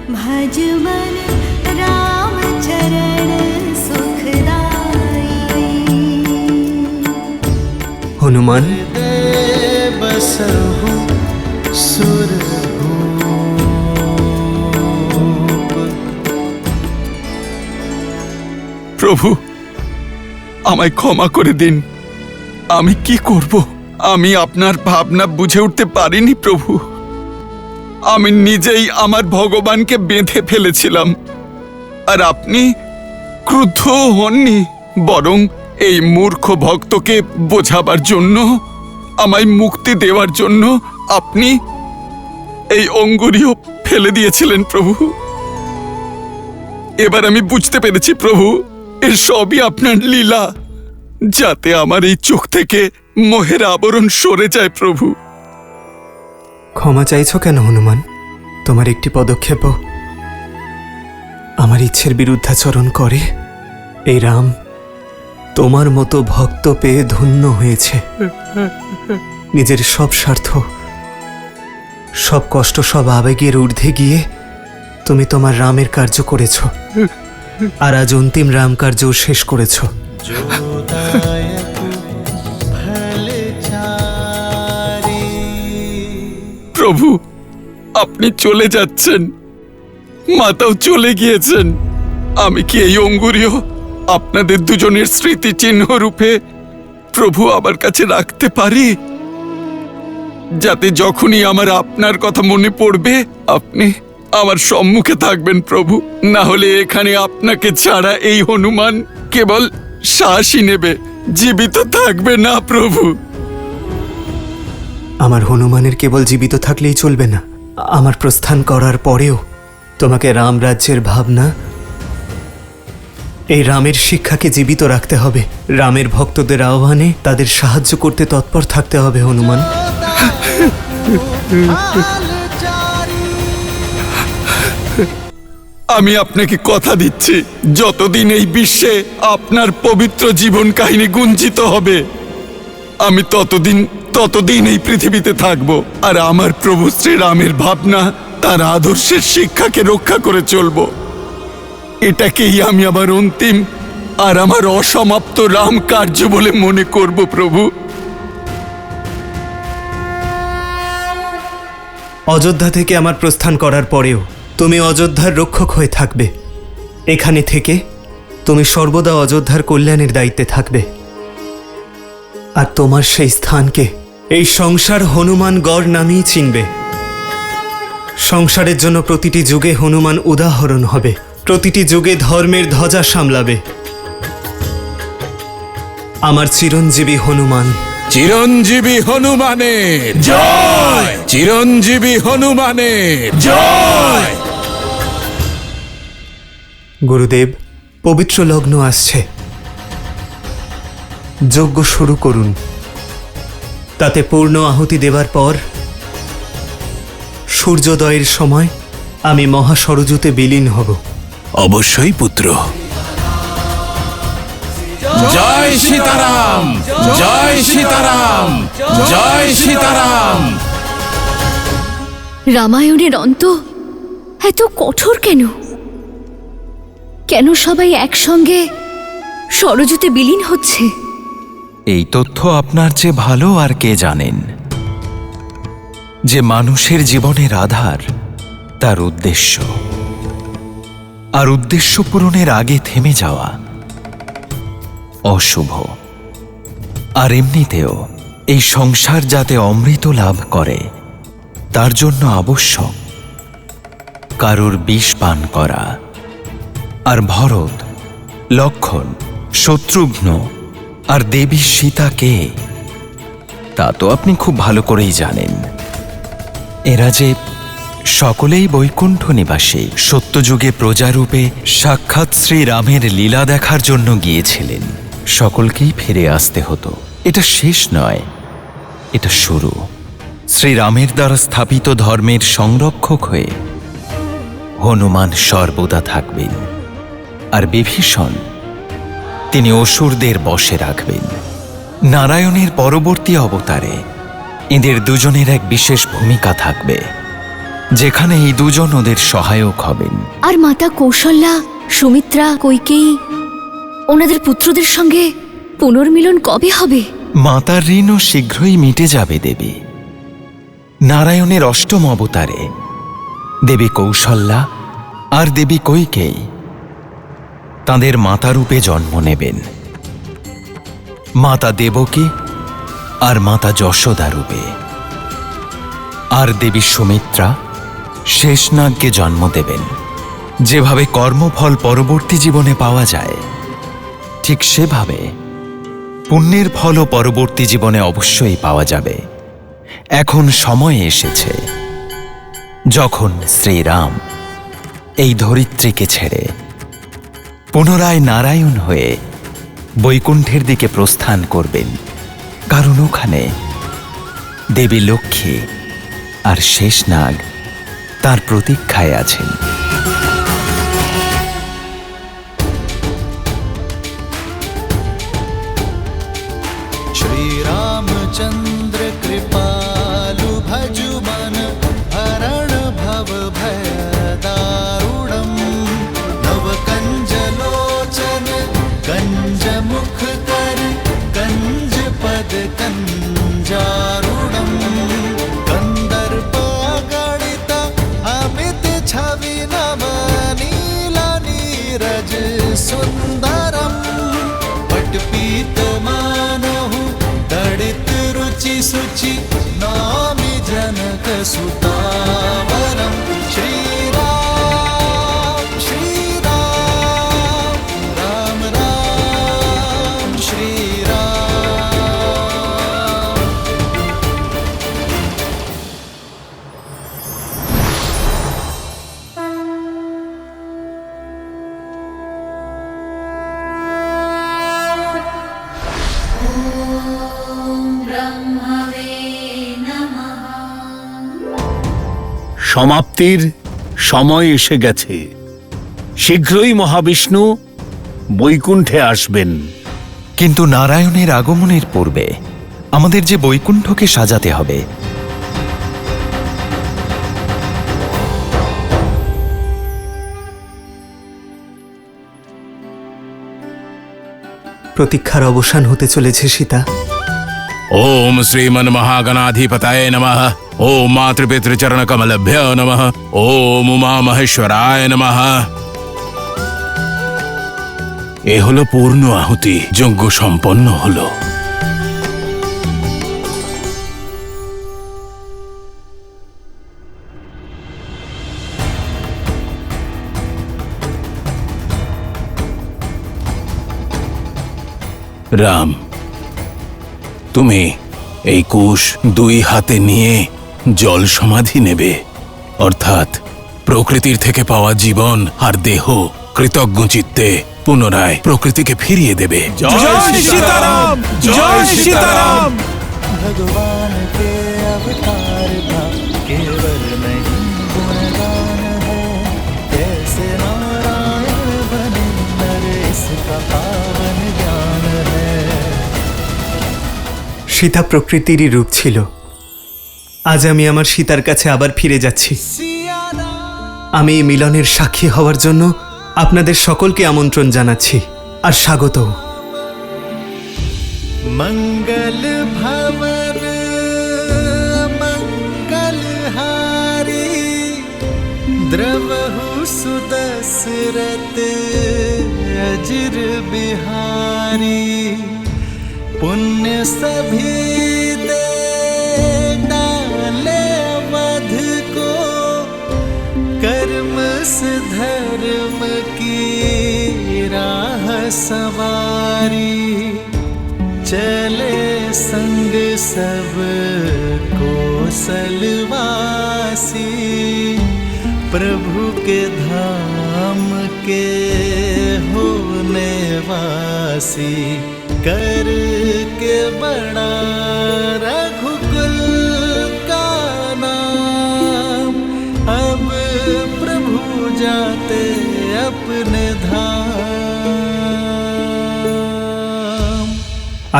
भज मन राम चरण सुखदाई। हनुमान बसहु প্রভু, আমায় ক্ষমা করে দিন। আমি কি করব? আমি আপনার ভাবনা বুঝে উঠতে পারিনি প্রভু। আমি নিজেই আমার ভগবানকে বেঁধে ফেলেছিলাম, আর আপনি ক্রুদ্ধ হননি, বরং এই মূর্খ ভক্তকে বোঝাবার জন্য, আমায় মুক্তি দেওয়ার জন্য আপনি এই অঙ্গুরীও ফেলে দিয়েছিলেন প্রভু। এবার আমি বুঝতে পেরেছি প্রভু, এর সবই আপনার লীলা, যাতে আমার এই চোখ থেকে মোহের আবরণ সরে যায় প্রভু। ক্ষমা চাইছো কেন হনুমান? তোমার একটি পদক্ষেপও আমার ইচ্ছের বিরুদ্ধাচরণ করে? এই রাম তোমার মতো ভক্ত পেয়ে ধন্য হয়েছে। নিজের সব স্বার্থ, সব কষ্ট, সব আবেগের ঊর্ধ্বে গিয়ে তুমি তোমার রামের কার্য করেছ, আর আজ অন্তিম রাম কার্য শেষ করেছ। প্রভু, আপনি চলে যাচ্ছেন, মাতাও চলে গিয়েছেন। আমি কি এই অঙ্গুরীও আপনাদের দুজনের স্মৃতিচিহ্ন রূপে প্রভু আমার কাছে রাখতে পারি, যাতে যখনই আমার আপনার কথা মনে পড়বে আপনি আমার সম্মুখে থাকবেন প্রভু? না হলে এখানে আপনাকে ছাড়া এই হনুমান কেবল শ্বাসই নেবে, জীবিত থাকবে না প্রভু। আমার হনুমানের কেবল জীবিত থাকলেই চলবে না, আমার প্রস্থান করার পরেও তোমাকে রাম রাজ্যের ভাবনা, এই রামের শিক্ষাকে জীবিত রাখতে হবে। রামের ভক্তদের আহ্বানে তাদের সাহায্য করতে তৎপর থাকতে হবে হনুমান। আমি আপনাকে কথা দিচ্ছি, যতদিন এই বিশ্বে আপনার পবিত্র জীবন কাহিনী গুঞ্জিত হবে, আমি ততদিন এই পৃথিবীতে থাকব, আর আমার প্রভু শ্রীরামের ভাবনা, তার আদর্শের শিক্ষাকে রক্ষা করে চলব। এটাকেই আমি আমার অন্তিম আর আমার অসমাপ্ত রাম কার্য বলে মনে করব প্রভু। অযোধ্যা থেকে আমার প্রস্থান করার পরেও তুমি অযোধ্যার রক্ষক হয়ে থাকবে। এখানে থেকে তুমি সর্বদা অযোধ্যার কল্যাণের দায়িত্বে থাকবে, আর তোমার সেই স্থানকে এই সংসার হনুমান গড় নামেই চিনবে। সংসারের জন্য প্রতিটি যুগে হনুমান উদাহরণ হবে, প্রতিটি যুগে ধর্মের ধ্বজা সামলাবে। আমার চিরঞ্জীবী হনুমান। চিরঞ্জীবী হনুমানের জয়! চিরঞ্জীবী হনুমানের জয়! গুরুদেব, পবিত্র লগ্ন আসছে, যজ্ঞ শুরু করুন। তাতে পূর্ণ আহুতি দেবার পর সূর্যোদয়ের সময় আমি মহাসরজুতে বিলীন হব। অবশ্যই পুত্র। জয় সীতারাম! জয় সীতারাম! জয় সীতারাম! রামায়ণের অন্ত এত কঠোর কেন? কেন সবাই একসঙ্গে সরজুতে বিলীন হচ্ছে? এই তথ্য আপনার চেয়ে ভালো আর কে জানেন? যে মানুষের জীবনের আধার তার উদ্দেশ্য, আর উদ্দেশ্য পূরণের আগে থেমে যাওয়া অশুভ। আর এমনিতেও এই সংসার যাতে অমৃত লাভ করে, তার জন্য আবশ্যক কারুর বিষ পান করা। আর ভরত, লক্ষ্মণ, শত্রুঘ্ন আর দেবী সীতা কে, তা তো আপনি খুব ভালো করেই জানেন। এরা যে সকলেই বৈকুণ্ঠ নিবাসী, সত্যযুগে প্রজারূপে সাক্ষাৎ শ্রীরামের লীলা দেখার জন্য গিয়েছিলেন। সকলকেই ফিরে আসতে হতো। এটা শেষ নয়, এটা শুরু। শ্রীরামের দ্বারা স্থাপিত ধর্মের সংরক্ষক হয়ে হনুমান সর্বদা থাকবেন, আর বিভীষণ তিনি অসুরদের বশে রাখবেন। নারায়ণের পরবর্তী অবতারে এদের দুজনের এক বিশেষ ভূমিকা থাকবে। যেখানে এই দুজন ওদের সহায়ক হবেন। আর মাতা কৌশল্যা, সুমিত্রা, কৈকেয়ী ওনাদের পুত্রদের সঙ্গে পুনর্মিলন কবে হবে? মাতার ঋণও শীঘ্রই মিটে যাবে দেবী। নারায়ণের অষ্টম অবতারে দেবী কৌশল্যা আর দেবী কৈকেয়ী তাঁদের মাতারূপে জন্ম নেবেন। মাতা দেবকী আর মাতা যশোদা রূপে। আর দেবী সুমিত্রা শেষনাগকে জন্ম দেবেন। যেভাবে কর্মফল পরবর্তী জীবনে পাওয়া যায়, ঠিক সেভাবে পুণ্যের ফলও পরবর্তী জীবনে অবশ্যই পাওয়া যাবে। এখন সময় এসেছে যখন শ্রীরাম এই ধরিত্রীকে ছেড়ে পুনরায় নারায়ণ হয়ে বৈকুণ্ঠের দিকে প্রস্থান করবেন, কারণ ওখানে দেবী লক্ষ্মী আর শেষনাগ তার প্রতীক্ষায় আছেন। श्रीरामचन्द्र कृपालु भजु मन हरण भव भय दारुणम् नव कंजलोचन कंज मुख कर कंज पद कंजारुणम् कंदर्पगणित अमित छवि नव नीला नीरज सुंदरम् पटपीत मानहु तड़ित रुचि सुचि नामि जनक सुतावरम श्रीराम श्रीराम राम राम श्रीराम। সমাপ্তির সময় এসে গেছে। শীঘ্রই মহাবিষ্ণু বৈকুণ্ঠে আসবেন। কিন্তু নারায়ণের আগমনের পূর্বে আমাদের যে বৈকুণ্ঠকে সাজাতে হবে, প্রতীক্ষার অবসান হতে চলেছে সীতা। ओम श्रीमन महागणाधिपतये नमः। ओम मातृपितृचरण कमलभ्यो नमः। ओम उमा महेश्वराय नमः। এ হলো পূর্ণ আহুতি, যজ্ঞ সম্পন্ন হলো। রাম, তুমি এই কুশ দুই হাতে নিয়ে জল সমাধি নেবে, অর্থাৎ প্রকৃতির থেকে পাওয়া জীবন আর দেহ কৃতজ্ঞ চিত্তে পুনরায় প্রকৃতিকে ফিরিয়ে দেবে। জয় সীতারাম, জয় সীতারাম। भगवान के अवतार का केवल नहीं गुणगान है, कैसे नारायण बने नर इसका पावन ज्ञान है। সীতা প্রকৃতিরই রূপ ছিল। আজ আমি আমার সীতার কাছে আবার ফিরে যাচ্ছি। আমি এই মিলনের সাক্ষী হওয়ার জন্য আপনাদের সকলকে আমন্ত্রণ জানাচ্ছি আর স্বাগত। मंगल भवन मंगलहारी द्रवहु सुदशरथ अजिर बिहारी, पुण्य सभी दे डाले अवध को, कर्म से धर्म की राह सवारी, चले संग सब कौशलवासी, प्रभु के धाम के होने वासी, कर के बड़ा रघुकुल का नाम, अब प्रभु जाते अपने धाम।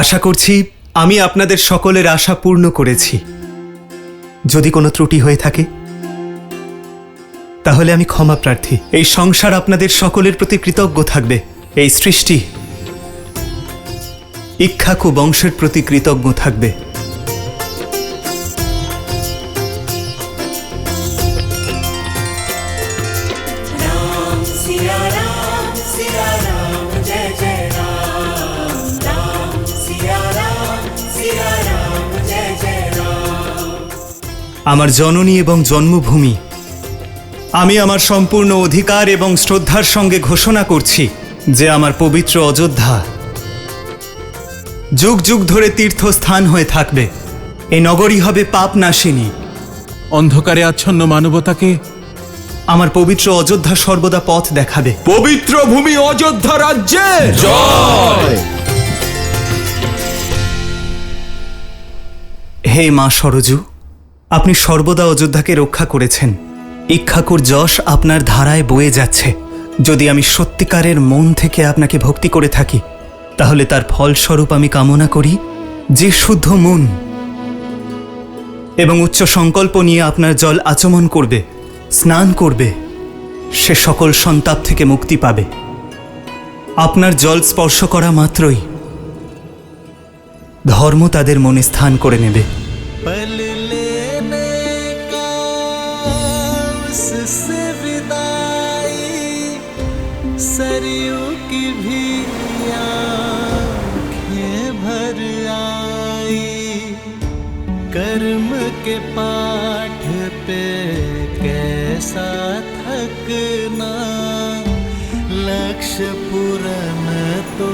আশা করছি আমি আপনাদের সকলের আশা পূর্ণ করেছি। যদি কোনো ত্রুটি হয়ে থাকে তাহলে আমি ক্ষমা প্রার্থী। এই সংসার আপনাদের সকলের প্রতি কৃতজ্ঞ থাকবে। এই সৃষ্টি ইক্ষ্বাকু বংশের প্রতি কৃতজ্ঞ থাকবে। सिया राम जय जय राम राम सिया राम जय जय राम। আমার জননী এবং জন্মভূমি, আমি আমার সম্পূর্ণ অধিকার এবং শ্রদ্ধার সঙ্গে ঘোষণা করছি যে আমার পবিত্র অযোধ্যা যুগ যুগ ধরে তীর্থস্থান হয়ে থাকবে। এই নগরী হবে পাপ নাশিনী। অন্ধকারে আচ্ছন্ন মানবতাকে আমার পবিত্র অযোধ্যা সর্বদা পথ দেখাবে। পবিত্র ভূমি অযোধ্যা রাজ্যে জয়। হে মা সরজু, আপনি সর্বদা অযোধ্যাকে রক্ষা করেছেন। ইক্ষ্বাকুর যশ আপনার ধারায় বয়ে যাচ্ছে। যদি আমি সত্যিকারের মন থেকে আপনাকে ভক্তি করে থাকি, তাহলে তার ফলস্বরূপ আমি কামনা করি যে শুদ্ধ মন এবং উচ্চ সংকল্প নিয়ে আপনার জল আচমন করবে, স্নান করবে, সে সকল সন্তাপ থেকে মুক্তি পাবে। আপনার জল স্পর্শ করা মাত্রই ধর্ম তাদের মনে স্থান করে নেবে। पल लेने का उससे विदाई, सरयू की भी आँखें भर आई। कर्म के पाठ पे कैसा थकना, लक्ष्य पूर्ण तो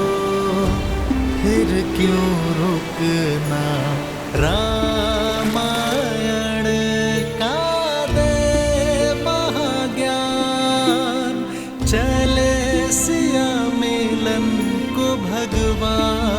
फिर क्यों रुकना। रामायण का दे महाज्ञान, चले सिया मिलन को भगवान।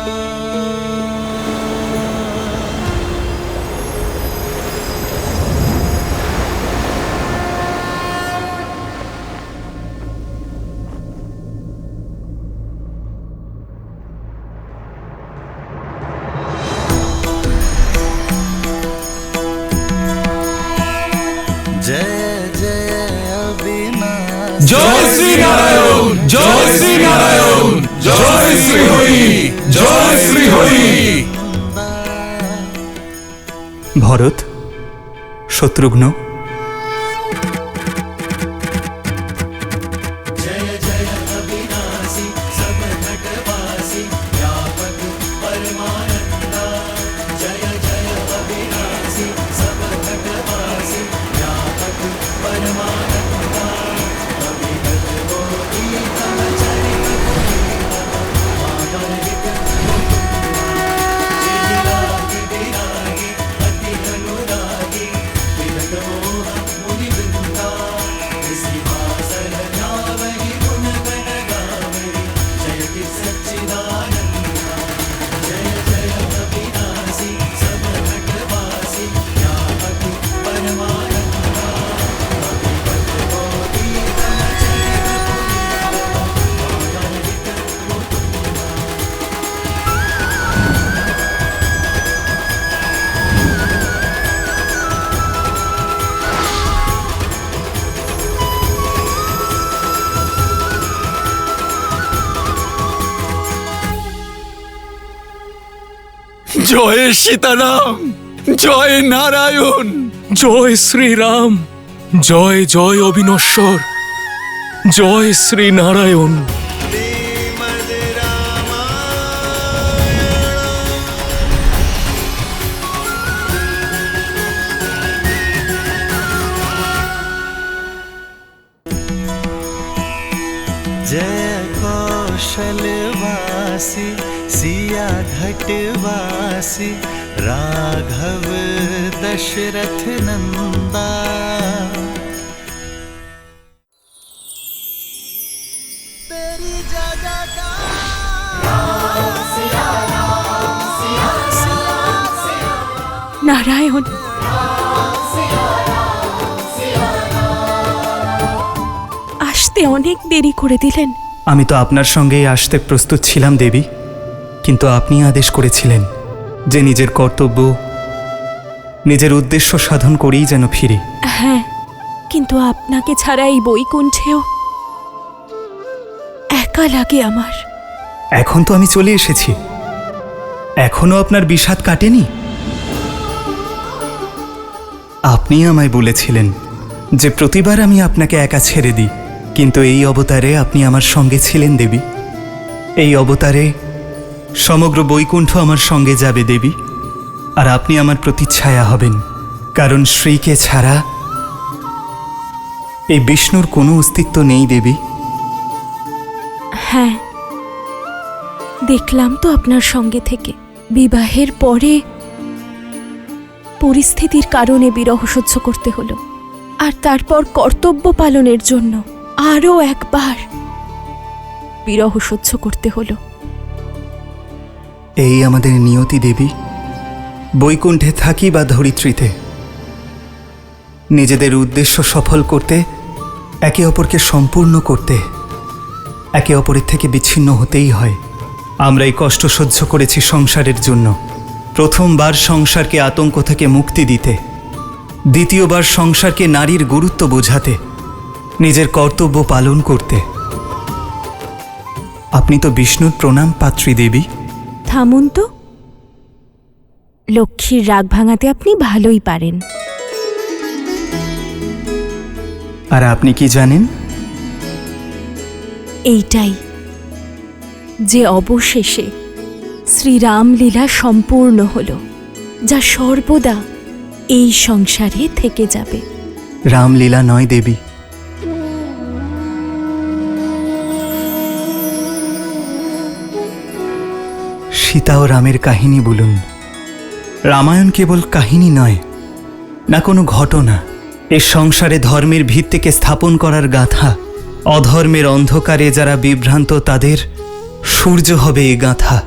जय जय अविनाश, জয় শ্রী নারায়ণ, জয় শ্রী নারায়ণ, জয় শ্রী হরি, জয় শ্রী হরি। ভরত, শত্রুঘ্ন, জয় সীতারাম, জয় নারায়ণ। জয় শ্রীরাম, জয় জয় অবিনশ্বর, জয় শ্রী নারায়ণ। श्रीमद् रामायण। जय कौशलवासी सिया घटवासी, राघव दशरथ नंदा। तेरी जगह का নারায়ণ, আসতে অনেক দেরি করে দিলেন। আমি তো আপনার সঙ্গেই আসতে প্রস্তুত ছিলাম দেবী, কিন্তু আপনি আদেশ করেছিলেন যে নিজের কর্তব্য, নিজের উদ্দেশ্য সাধন করেই যেন ফিরি। হ্যাঁ, কিন্তু আপনাকে ছাড়া এই বৈকুণ্ঠেও একা লাগে আমার। এখন তো আমি চলে এসেছি, এখনো আপনার বিষাদ কাটেনি? আপনি আমায় বলেছিলেন যে প্রতিবার আমি আপনাকে একা ছেড়ে দিই, কিন্তু এই অবতারে আপনি আমার সঙ্গে ছিলেন দেবী। এই অবতারে সমগ্র বৈকুণ্ঠ আমার সঙ্গে যাবে দেবী, আর আপনি আমার প্রতিচ্ছায়া হবেন, কারণ শ্রীকে ছাড়া এই বিষ্ণুর কোনো অস্তিত্ব নেই দেবী। হ্যাঁ, দেখলাম তো আপনার সঙ্গে থেকে। বিবাহের পরে পরিস্থিতির কারণে বিরহ সহ্য করতে হলো, আর তারপর কর্তব্য পালনের জন্য আরও একবার বিরহ সহ্য করতে হলো। এই আমাদের নিয়তি দেবী। বৈকুণ্ঠে থাকি বা ধরিত্রীতে, নিজেদের উদ্দেশ্য সফল করতে, একে অপরকে সম্পূর্ণ করতে একে অপরের থেকে বিচ্ছিন্ন হতেই হয়। আমরা এই কষ্ট সহ্য করেছি সংসারের জন্য। প্রথমবার সংসারকে আতঙ্ক থেকে মুক্তি দিতে, দ্বিতীয়বার সংসারকে নারীর গুরুত্ব বোঝাতে, নিজের কর্তব্য পালন করতে। আপনি তো বিষ্ণুর প্রণাম পাত্রী দেবী। থামুন তো, লক্ষ্মীর রাগ ভাঙাতে আপনি ভালোই পারেন। আর আপনি কি জানেন? এইটাই যে অবশেষে শ্রীরামলীলা সম্পূর্ণ হল, যা সর্বদা এই সংসারে থেকে যাবে। রামলীলা নয় দেবী, সীতা ও রামের কাহিনী বলুন। রামায়ণ কেবল কাহিনী নয়, না কোনো ঘটনা। এ সংসারে ধর্মের ভিত্তিকে স্থাপন করার গাথা। অধর্মের অন্ধকারে যারা বিভ্রান্ত তাদের সূর্য হবে এই গাথা।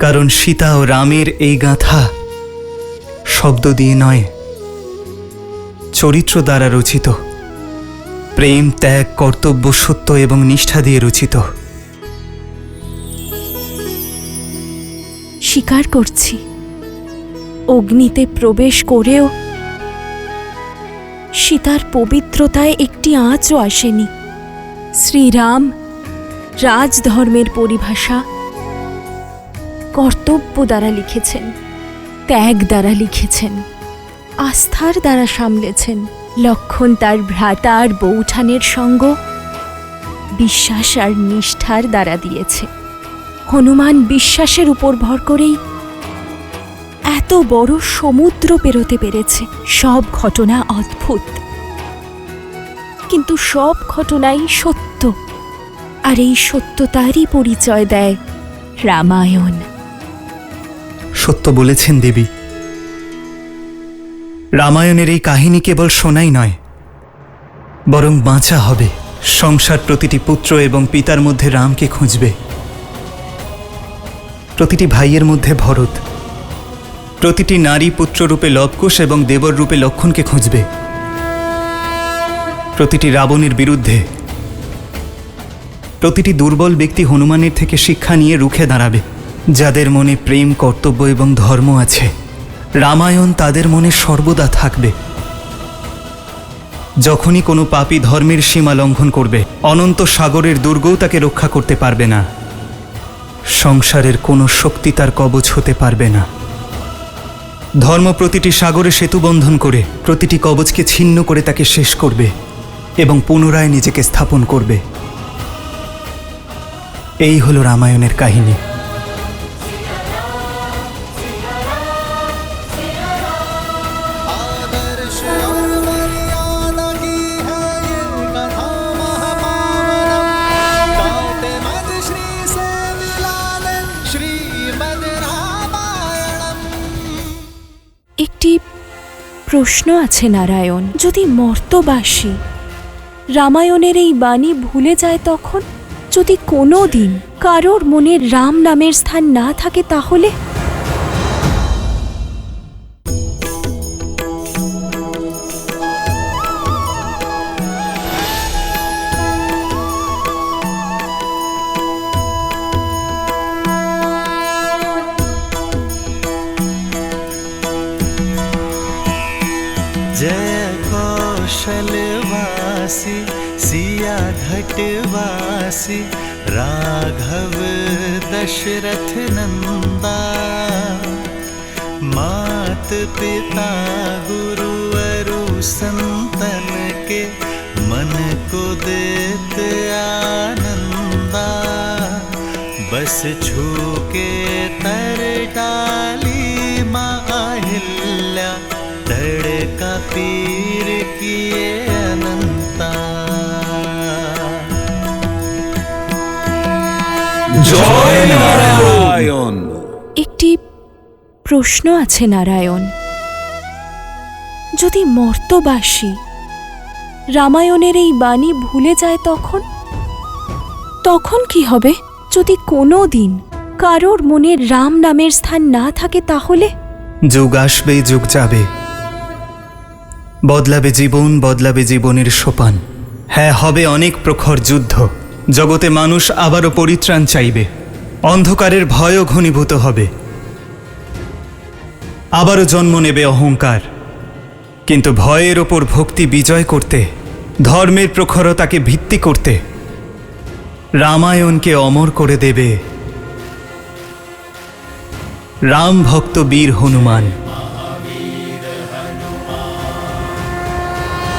কারণ সীতা ও রামের এই গাথা শব্দ দিয়ে নয়, চরিত্র দ্বারা রচিত। প্রেম, ত্যাগ, কর্তব্য, সত্য এবং নিষ্ঠা দিয়ে রচিত। স্বীকার করছি, অগ্নিতে প্রবেশ করেও সীতার পবিত্রতায় একটি আঁচও আসেনি। শ্রীরাম রাজধর্মের পরিভাষা কর্তব্য দ্বারা লিখেছেন, ত্যাগ দ্বারা লিখেছেন, আস্থার দ্বারা সামলেছেন। লক্ষ্মণ তার ভ্রাতা আর বৌঠানের সঙ্গ বিশ্বাস আর নিষ্ঠার দ্বারা দিয়েছে। হনুমান বিশ্বাসের উপর ভর করেই এত বড় সমুদ্র পেরোতে পেরেছে। সব ঘটনা অদ্ভুত, কিন্তু সব ঘটনাই সত্য, আর এই সত্যতারই পরিচয় দেয় রামায়ণ। সত্য বলেছেন দেবী। রামায়ণের এই কাহিনী কেবল শোনাই নয়, বরং বাঁচা হবে। সংসার প্রতিটি পুত্র এবং পিতার মধ্যে রামকে খুঁজবে, প্রতিটি ভাইয়ের মধ্যে ভরত, প্রতিটি নারী পুত্ররূপে লবকুশ এবং দেবর রূপে লক্ষণকে খুঁজবে। প্রতিটি রাবণের বিরুদ্ধে প্রতিটি দুর্বল ব্যক্তি হনুমানের থেকে শিক্ষা নিয়ে রুখে দাঁড়াবে। যাদের মনে প্রেম, কর্তব্য এবং ধর্ম আছে, রামায়ণ তাদের মনে সর্বদা থাকবে। যখনই কোনো পাপী ধর্মের সীমা লঙ্ঘন করবে, অনন্ত সাগরের দুর্গও তাকে রক্ষা করতে পারবে না। সংসারের কোনো শক্তি তার কবচ হতে পারবে না। ধর্ম প্রতিটি সাগরে সেতু বন্ধন করে প্রতিটি কবচকে ছিন্ন করে তাকে শেষ করবে এবং পুনরায় নিজেকে স্থাপন করবে। এই হলো রামায়ণের কাহিনী। आदर्श और मर्यादा की है ये कथा महापावनम। गाते मद श्री से मिलाने श्रीमद् रामायणम। একটি প্রশ্ন আছে নারায়ণ, যদি মর্তবাসী রামায়ণের এই বাণী ভুলে যায়, তখন যদি কোনো দিন কারোর মনে রাম নামের স্থান না থাকে, তাহলে जय कौशल सिया घटवासी राघव दशरथ नंदा मात पिता गुरुवरु संतन के मन को देत आनंदा बस छू के तर डाली माँ अहिल्या तड़का पीर किए अनंता জয় নারায়ণ। একটি প্রশ্ন আছে নারায়ণ, যদি মর্তবাসী রামায়ণের এই বাণী ভুলে যায় তখন কি হবে? যদি কোনো দিন কারোর মনে রাম নামের স্থান না থাকে তাহলে? যুগ আসবে, যুগ যাবে, বদলাবে জীবন, বদলাবে জীবনের সোপান। হ্যাঁ, হবে অনেক প্রখর যুদ্ধ, জগতে মানুষ আবারও পরিত্রাণ চাইবে, অন্ধকারের ভয়ও ঘনীভূত হবে, আবারও জন্ম নেবে অহংকার। কিন্তু ভয়ের ওপর ভক্তি বিজয় করতে, ধর্মের প্রখরতাকে ভিত্তি করতে রামায়ণকে অমর করে দেবে রাম ভক্ত বীর হনুমান।